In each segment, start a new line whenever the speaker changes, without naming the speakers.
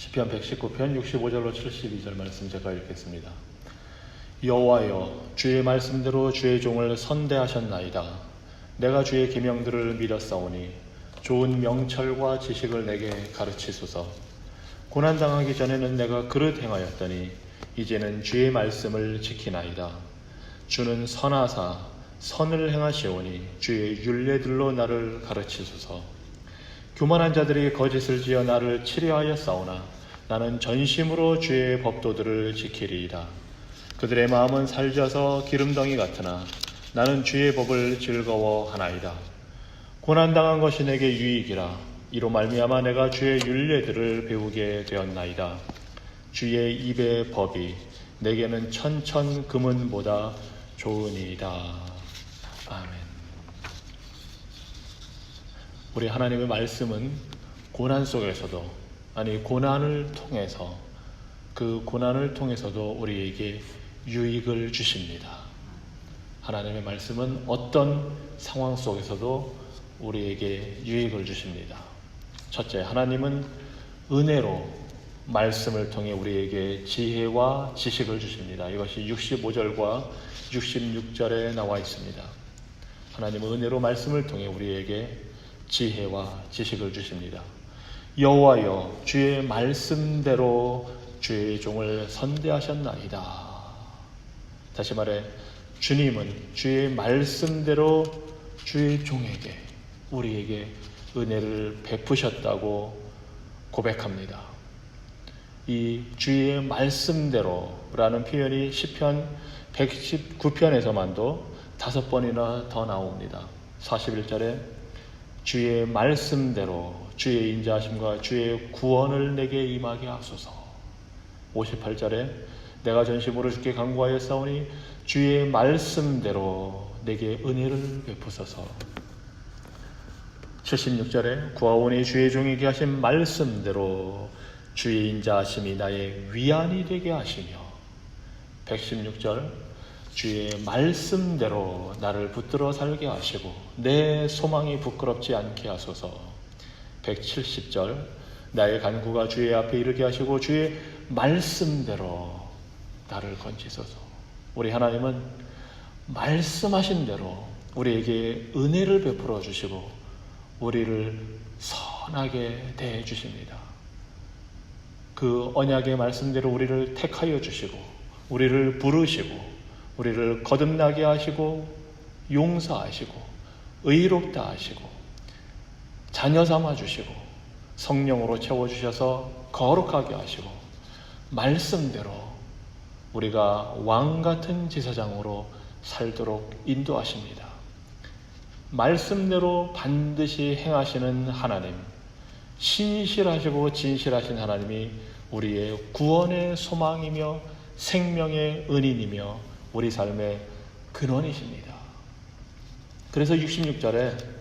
시편 119편 65절로 72절 말씀 제가 읽겠습니다. 여호와여, 주의 말씀대로 주의 종을 선대하셨나이다. 내가 주의 계명들을 믿었사오니 좋은 명철과 지식을 내게 가르치소서. 고난당하기 전에는 내가 그릇 행하였더니 이제는 주의 말씀을 지키나이다. 주는 선하사 선을 행하시오니 주의 율례들로 나를 가르치소서. 교만한 자들이 거짓을 지어 나를 치려하여 싸우나 나는 전심으로 주의 법도들을 지키리이다. 그들의 마음은 살쪄서 기름덩이 같으나 나는 주의 법을 즐거워하나이다. 고난당한 것이 내게 유익이라. 이로 말미암아 내가 주의 율례들을 배우게 되었나이다. 주의 입의 법이 내게는 천천 금은보다 좋으니이다. 아멘. 우리 하나님의 말씀은 고난 속에서도, 고난을 통해서, 그 고난을 통해서도 우리에게 유익을 주십니다. 하나님의 말씀은 어떤 상황 속에서도 우리에게 유익을 주십니다. 첫째, 하나님은 은혜로 말씀을 통해 우리에게 지혜와 지식을 주십니다. 이것이 65절과 66절에 나와 있습니다. 하나님은 은혜로 말씀을 통해 우리에게 지혜와 지식을 주십니다. 여호와여, 주의 말씀대로 주의 종을 선대하셨나이다. 다시 말해, 주님은 주의 말씀대로 주의 종에게, 우리에게 은혜를 베푸셨다고 고백합니다. 이 주의 말씀대로라는 표현이 시편 119편에서만도 5번이나 더 나옵니다. 41절에 주의 말씀대로 주의 인자하심과 주의 구원을 내게 임하게 하소서. 58절에 내가 전심으로 주께 간구하였사오니 주의 말씀대로 내게 은혜를 베푸소서. 76절에 구하오니 주의 종에게 하신 말씀대로 주의 인자하심이 나의 위안이 되게 하시며, 116절 주의 말씀대로 나를 붙들어 살게 하시고 내 소망이 부끄럽지 않게 하소서. 170절 나의 간구가 주의 앞에 이르게 하시고 주의 말씀대로 나를 건지소서. 우리 하나님은 말씀하신 대로 우리에게 은혜를 베풀어 주시고 우리를 선하게 대해 주십니다. 그 언약의 말씀대로 우리를 택하여 주시고 우리를 부르시고 우리를 거듭나게 하시고 용서하시고 의롭다 하시고 자녀 삼아 주시고 성령으로 채워주셔서 거룩하게 하시고 말씀대로 우리가 왕같은 제사장으로 살도록 인도하십니다. 말씀대로 반드시 행하시는 하나님, 신실하시고 진실하신 하나님이 우리의 구원의 소망이며 생명의 은인이며 우리 삶의 근원이십니다. 그래서 66절에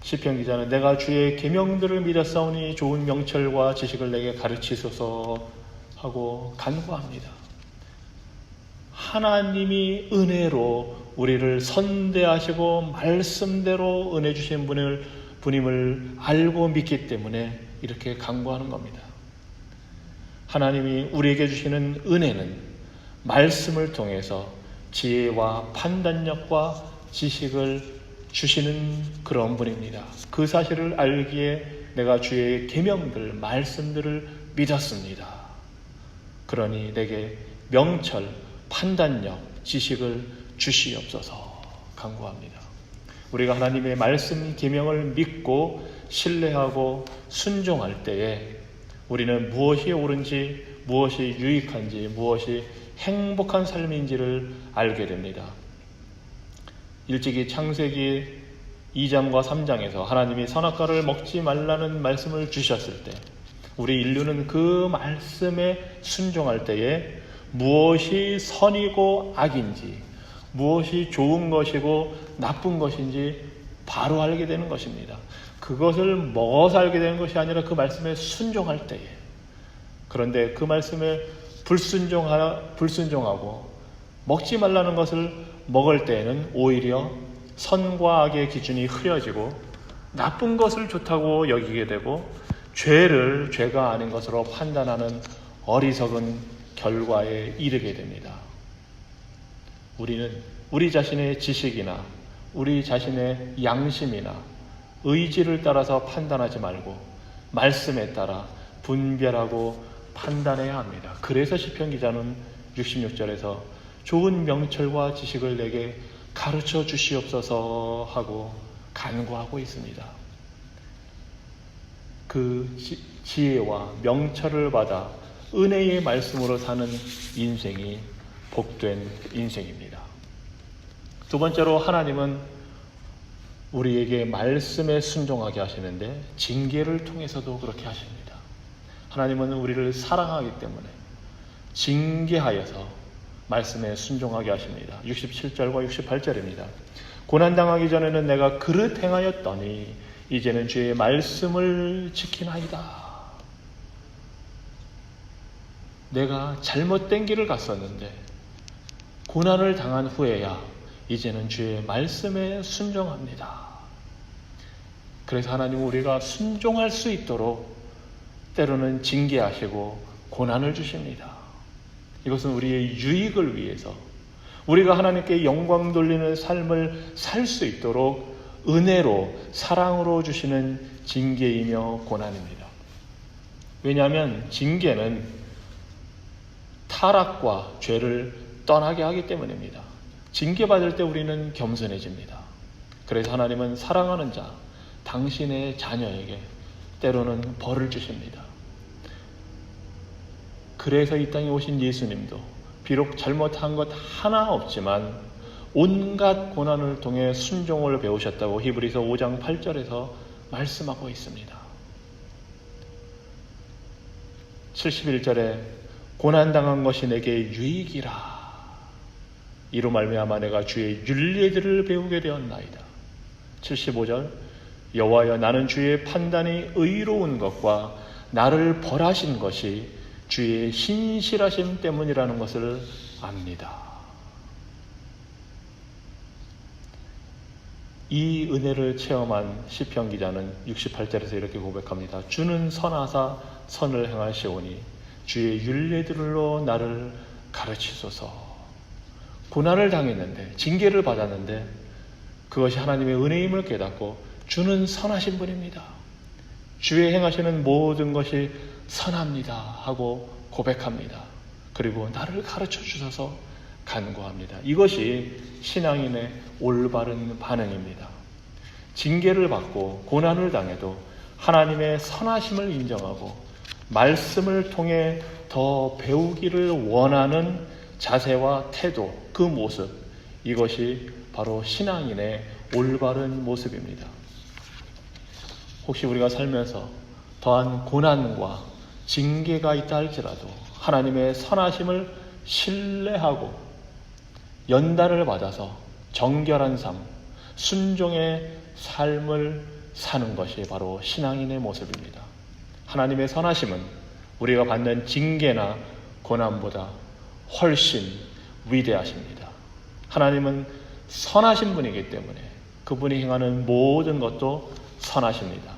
시편 기자는 내가 주의 계명들을 믿었사오니 좋은 명철과 지식을 내게 가르치소서 하고 간구합니다. 하나님이 은혜로 우리를 선대하시고 말씀대로 은혜 주신 분임을 알고 믿기 때문에 이렇게 간구하는 겁니다. 하나님이 우리에게 주시는 은혜는 말씀을 통해서 지혜와 판단력과 지식을 주시는 그런 분입니다. 그 사실을 알기에 내가 주의 계명들, 말씀들을 믿었습니다. 그러니 내게 명철, 판단력, 지식을 주시옵소서 간구합니다. 우리가 하나님의 말씀, 계명을 믿고 신뢰하고 순종할 때에 우리는 무엇이 옳은지, 무엇이 유익한지, 무엇이 행복한 삶인지를 알게 됩니다. 일찍이 창세기 2장과 3장에서 하나님이 선악과를 먹지 말라는 말씀을 주셨을 때 우리 인류는 그 말씀에 순종할 때에 무엇이 선이고 악인지, 무엇이 좋은 것이고 나쁜 것인지 바로 알게 되는 것입니다. 그것을 먹어서 알게 되는 것이 아니라 그 말씀에 순종할 때에. 그런데 그 말씀에 불순종하고 먹지 말라는 것을 먹을 때에는 오히려 선과 악의 기준이 흐려지고 나쁜 것을 좋다고 여기게 되고 죄를 죄가 아닌 것으로 판단하는 어리석은 결과에 이르게 됩니다. 우리는 우리 자신의 지식이나 우리 자신의 양심이나 의지를 따라서 판단하지 말고 말씀에 따라 분별하고 판단해야 합니다. 그래서 시편 기자는 66절에서 좋은 명철과 지식을 내게 가르쳐 주시옵소서 하고 간구하고 있습니다. 그 지혜와 명철을 받아 은혜의 말씀으로 사는 인생이 복된 인생입니다. 두 번째로 하나님은 우리에게 말씀에 순종하게 하시는데 징계를 통해서도 그렇게 하십니다. 하나님은 우리를 사랑하기 때문에 징계하여서 말씀에 순종하게 하십니다. 67절과 68절입니다. 고난당하기 전에는 내가 그릇 행하였더니 이제는 주의 말씀을 지키나이다. 내가 잘못된 길을 갔었는데 고난을 당한 후에야 이제는 주의 말씀에 순종합니다. 그래서 하나님은 우리가 순종할 수 있도록 때로는 징계하시고 고난을 주십니다. 이것은 우리의 유익을 위해서 우리가 하나님께 영광 돌리는 삶을 살 수 있도록 은혜로 사랑으로 주시는 징계이며 고난입니다. 왜냐하면 징계는 타락과 죄를 떠나게 하기 때문입니다. 징계받을 때 우리는 겸손해집니다. 그래서 하나님은 사랑하는 자, 당신의 자녀에게 때로는 벌을 주십니다. 그래서 이 땅에 오신 예수님도 비록 잘못한 것 하나 없지만 온갖 고난을 통해 순종을 배우셨다고 히브리서 5장 8절에서 말씀하고 있습니다. 71절에 고난당한 것이 내게 유익이라. 이로 말미암아 내가 주의 율례들을 배우게 되었나이다. 75절 여호와여 나는 주의 판단이 의로운 것과 나를 벌하신 것이 주의 신실하심 때문이라는 것을 압니다. 이 은혜를 체험한 시편 기자는 68절에서 이렇게 고백합니다. 주는 선하사 선을 행하시오니 주의 율례들로 나를 가르치소서. 고난을 당했는데 징계를 받았는데 그것이 하나님의 은혜임을 깨닫고 주는 선하신 분입니다. 주의 행하시는 모든 것이 선합니다 하고 고백합니다. 그리고 나를 가르쳐 주셔서 간구합니다. 이것이 신앙인의 올바른 반응입니다. 징계를 받고 고난을 당해도 하나님의 선하심을 인정하고 말씀을 통해 더 배우기를 원하는 자세와 태도, 그 모습, 이것이 바로 신앙인의 올바른 모습입니다. 혹시 우리가 살면서 더한 고난과 징계가 있다 할지라도 하나님의 선하심을 신뢰하고 연단을 받아서 정결한 삶, 순종의 삶을 사는 것이 바로 신앙인의 모습입니다. 하나님의 선하심은 우리가 받는 징계나 고난보다 훨씬 위대하십니다. 하나님은 선하신 분이기 때문에 그분이 행하는 모든 것도 선하십니다.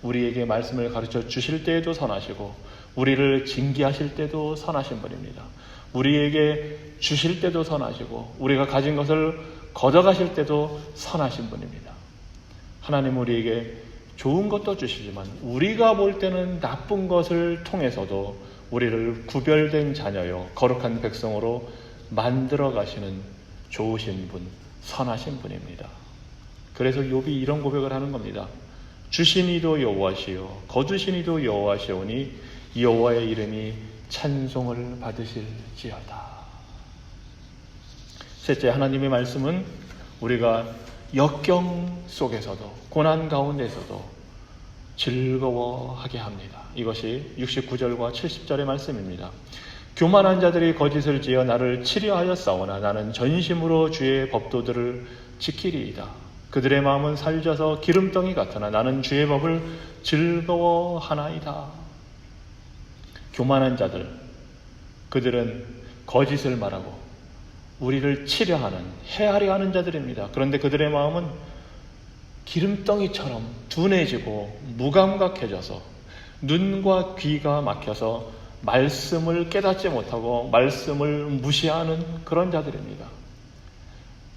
우리에게 말씀을 가르쳐 주실 때에도 선하시고 우리를 징계하실 때도 선하신 분입니다. 우리에게 주실 때도 선하시고 우리가 가진 것을 걷어가실 때도 선하신 분입니다. 하나님은 우리에게 좋은 것도 주시지만 우리가 볼 때는 나쁜 것을 통해서도 우리를 구별된 자녀요 거룩한 백성으로 만들어 가시는 좋으신 분, 선하신 분입니다. 그래서 욥이 이런 고백을 하는 겁니다. 주신 이도 여호와시요 거두신 이도 여호와시오니 여호와의 이름이 찬송을 받으실지어다. 셋째, 하나님의 말씀은 우리가 역경 속에서도 고난 가운데서도 즐거워하게 합니다. 이것이 69절과 70절의 말씀입니다. 교만한 자들이 거짓을 지어 나를 치려하였사오나 나는 전심으로 주의 법도들을 지키리이다. 그들의 마음은 살쪄서 기름덩이 같으나 나는 주의 법을 즐거워하나이다. 교만한 자들, 그들은 거짓을 말하고 우리를 치려하는, 해하려 하는 자들입니다. 그런데 그들의 마음은 기름덩이처럼 둔해지고 무감각해져서 눈과 귀가 막혀서 말씀을 깨닫지 못하고 말씀을 무시하는 그런 자들입니다.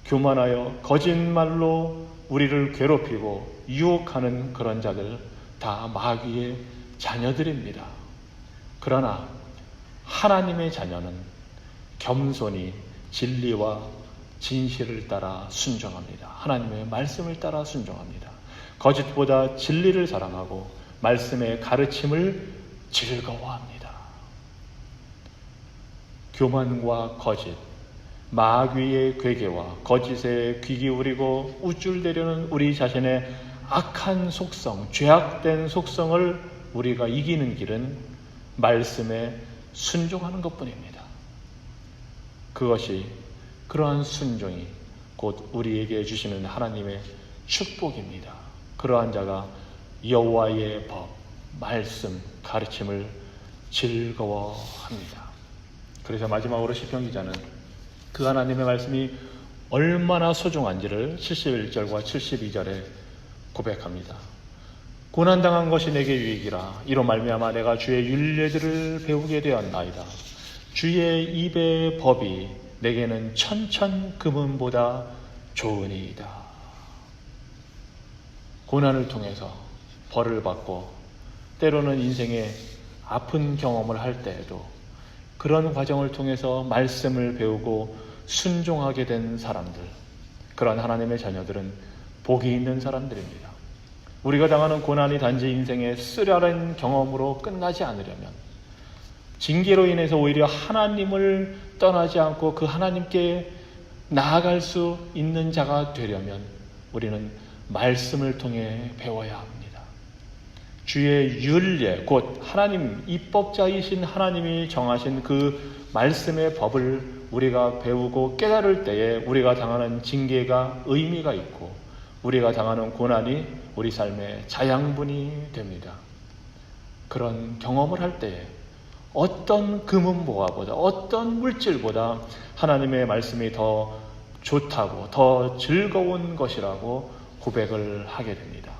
교만하여 거짓말로 우리를 괴롭히고 유혹하는 그런 자들, 다 마귀의 자녀들입니다. 그러나 하나님의 자녀는 겸손히 진리와 진실을 따라 순종합니다. 하나님의 말씀을 따라 순종합니다. 거짓보다 진리를 사랑하고 말씀의 가르침을 즐거워합니다. 교만과 거짓, 마귀의 괴계와 거짓에 귀 기울이고 우쭐대려는 우리 자신의 악한 속성, 죄악된 속성을 우리가 이기는 길은 말씀에 순종하는 것뿐입니다. 그러한 순종이 곧 우리에게 주시는 하나님의 축복입니다. 그러한 자가 여호와의 법, 말씀, 가르침을 즐거워합니다. 그래서 마지막으로 시편 기자는 그 하나님의 말씀이 얼마나 소중한지를 71절과 72절에 고백합니다. 고난당한 것이 내게 유익이라. 이로 말미암아 내가 주의 율례들을 배우게 되었나이다. 주의 입의 법이 내게는 천천 금은보다 좋으니이다. 고난을 통해서 벌을 받고 때로는 인생의 아픈 경험을 할 때에도 그런 과정을 통해서 말씀을 배우고 순종하게 된 사람들, 그런 하나님의 자녀들은 복이 있는 사람들입니다. 우리가 당하는 고난이 단지 인생의 쓰라린 경험으로 끝나지 않으려면, 징계로 인해서 오히려 하나님을 떠나지 않고 그 하나님께 나아갈 수 있는 자가 되려면 우리는 말씀을 통해 배워야 합니다. 주의 율례, 곧 하나님, 입법자이신 하나님이 정하신 그 말씀의 법을 우리가 배우고 깨달을 때에 우리가 당하는 징계가 의미가 있고 우리가 당하는 고난이 우리 삶의 자양분이 됩니다. 그런 경험을 할 때에 어떤 금은보화보다, 어떤 물질보다 하나님의 말씀이 더 좋다고, 더 즐거운 것이라고 고백을 하게 됩니다.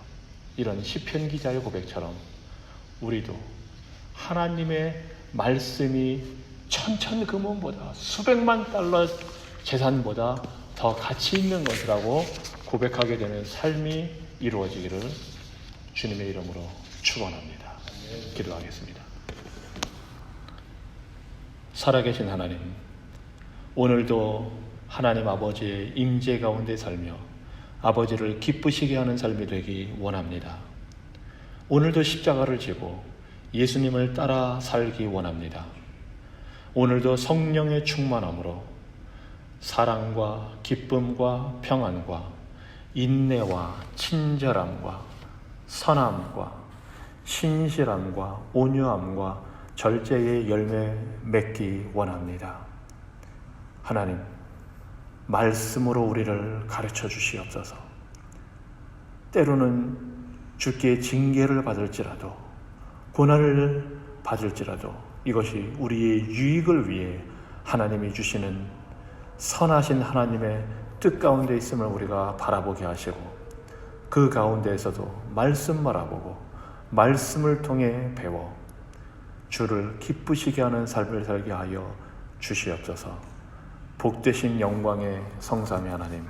이런 시편 기자의 고백처럼 우리도 하나님의 말씀이 천천금은보다, 수백만 달러 재산보다 더 가치 있는 것이라고 고백하게 되는 삶이 이루어지기를 주님의 이름으로 축원합니다. 기도하겠습니다. 살아계신 하나님, 오늘도 하나님 아버지의 임재 가운데 살며 아버지를 기쁘시게 하는 삶이 되기 원합니다. 오늘도 십자가를 지고 예수님을 따라 살기 원합니다. 오늘도 성령의 충만함으로 사랑과 기쁨과 평안과 인내와 친절함과 선함과 신실함과 온유함과 절제의 열매 맺기 원합니다. 하나님, 말씀으로 우리를 가르쳐 주시옵소서. 때로는 주께 징계를 받을지라도, 고난을 받을지라도 이것이 우리의 유익을 위해 하나님이 주시는 선하신 하나님의 뜻 가운데 있음을 우리가 바라보게 하시고, 그 가운데에서도 말씀 바라보고 말씀을 통해 배워 주를 기쁘시게 하는 삶을 살게 하여 주시옵소서. 복되신 영광의 성삼위 하나님,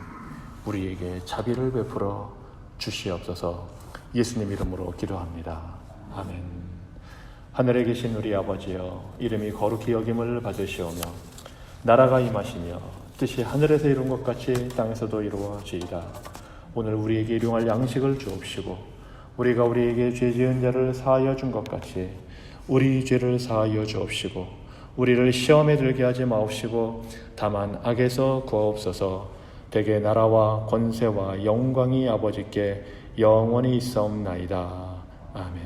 우리에게 자비를 베풀어 주시옵소서. 예수님 이름으로 기도합니다. 아멘. 하늘에 계신 우리 아버지여, 이름이 거룩히 여김을 받으시오며 나라가 임하시며 뜻이 하늘에서 이룬 것 같이 땅에서도 이루어지이다. 오늘 우리에게 일용할 양식을 주옵시고 우리가 우리에게 죄 지은 자를 사하여 준 것 같이 우리 죄를 사하여 주옵시고 우리를 시험에 들게 하지 마옵시고 다만 악에서 구하옵소서. 대개 나라와 권세와 영광이 아버지께 영원히 있사옵나이다. 아멘.